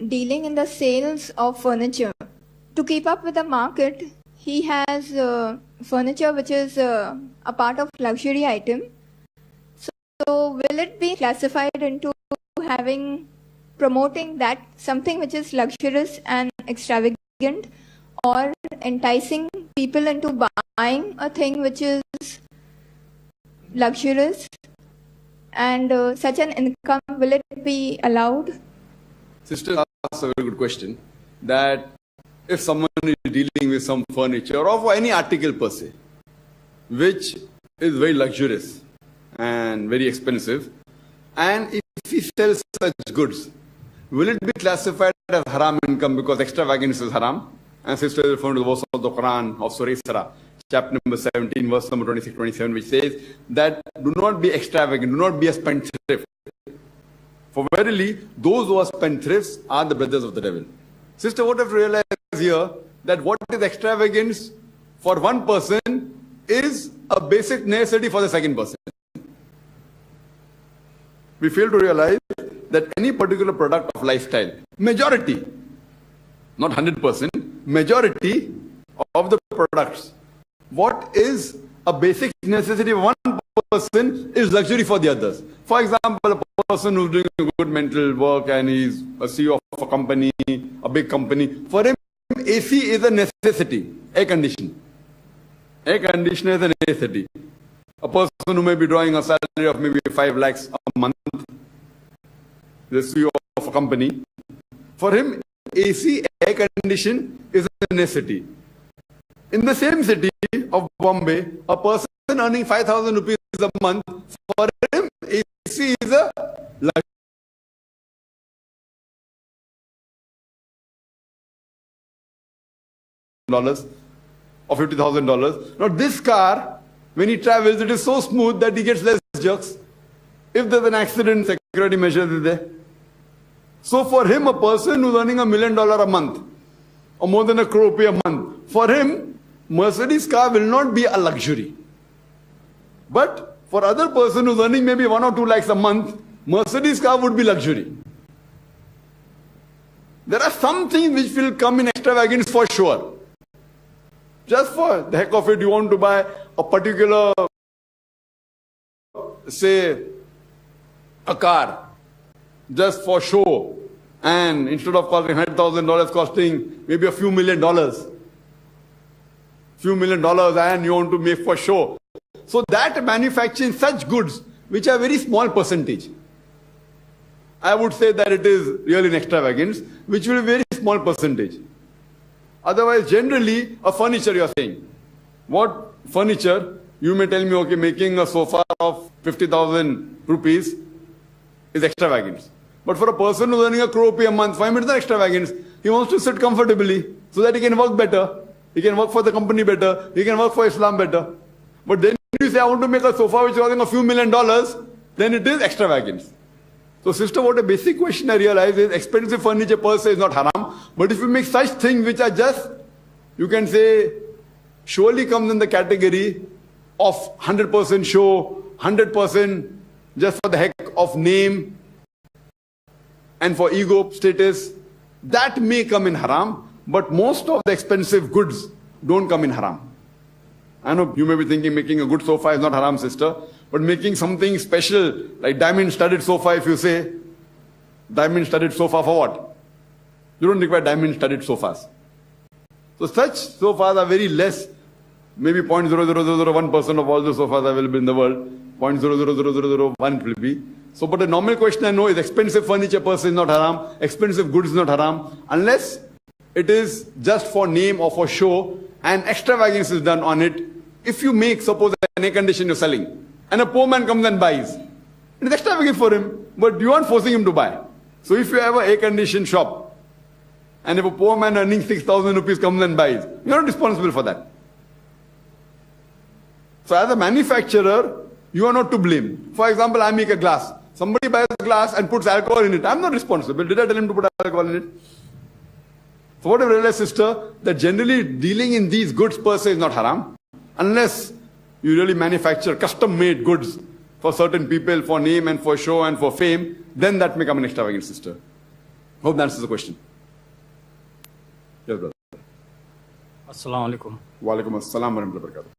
dealing in the sales of furniture. To keep up with the market, he has furniture which is a part of luxury item. So will it be classified into promoting that something which is luxurious and extravagant, or enticing people into buying a thing which is luxurious, and such an income, will it be allowed? Sister asked a very good question, that if someone is dealing with some furniture or any article per se, which is very luxurious and very expensive, and if he sells such goods, will it be classified as haram income because extravagance is haram? And sister is referring to the verse of the Quran of Surah Isra, chapter number 17, verse number 26-27, which says that do not be extravagant, do not be a spendthrift. For verily, those who are spendthrifts are the brothers of the devil. Sister, what I've realized here, that what is extravagance for one person is a basic necessity for the second person. We fail to realize that any particular product of lifestyle, majority, not 100%, majority of the products, what is a basic necessity of one person is luxury for the others. For example, a person who's doing good mental work and he's a CEO of a company, a big company, for him AC is a necessity, air conditioner. Air conditioner is a necessity. A person who may be drawing a salary of maybe 5 lakhs a month, the CEO of a company, for him AC, air condition is a necessity. In the same city of Bombay, a person earning 5,000 rupees a month, for him AC is a luxury. $50,000 or $50,000. Now this car, when he travels, it is so smooth that he gets less jerks. If there's an accident, security measures is there. So for him, a person who's earning $1 million a month, or more than ₹1 crore a month, for him, Mercedes car will not be a luxury. But for other person who's earning maybe 1 or 2 lakhs a month, Mercedes car would be luxury. There are some things which will come in extravagance for sure. Just for the heck of it, you want to buy a particular, say, a car, just for show, and instead of costing $100,000, costing maybe a few $1 million. Few $1 million, and you want to make for show. So that manufacturing such goods, which are very small percentage, I would say that it is really an extravagance, which will be very small percentage. Otherwise, generally, a furniture you are saying. What furniture? You may tell me, okay, making a sofa of 50,000 rupees is extravagance. But for a person who's earning ₹1 crore a month, 5 minutes is extravagance. He wants to sit comfortably so that he can work better. He can work for the company better. He can work for Islam better. But then you say, I want to make a sofa which is costing a few $1 million, then it is extravagance. So sister, what a basic question I realize is, expensive furniture per se is not haram. But if you make such things which are just, you can say, surely comes in the category of 100% show, 100% just for the heck of name and for ego status, that may come in haram. But most of the expensive goods don't come in haram. I know you may be thinking making a good sofa is not haram, sister. But making something special, like diamond-studded sofa, if you say, diamond-studded sofa for what? You don't require diamond-studded sofas. So such sofas are very less, maybe 0.00001% of all the sofas available in the world. 0.00001 will be. So, but the normal question I know is, expensive furniture per se is not haram, expensive goods is not haram, unless it is just for name or for show, and extravagance is done on it. If you make, suppose, an air conditioner you're selling, and a poor man comes and buys, it is extravagant for him, but you aren't forcing him to buy. So if you have an air conditioned shop, and if a poor man earning 6,000 rupees comes and buys, you're not responsible for that. So as a manufacturer, you are not to blame. For example, I make a glass. Somebody buys a glass and puts alcohol in it. I'm not responsible. Did I tell him to put alcohol in it? So what I realized, sister, that generally dealing in these goods per se is not haram, unless you really manufacture custom-made goods for certain people, for name and for show and for fame, then that may come an extravagant, sister. Hope that answers the question. Yes, brother. Assalamu alaikum. Walaikum assalam wa rahmatullahi wa barakatuh.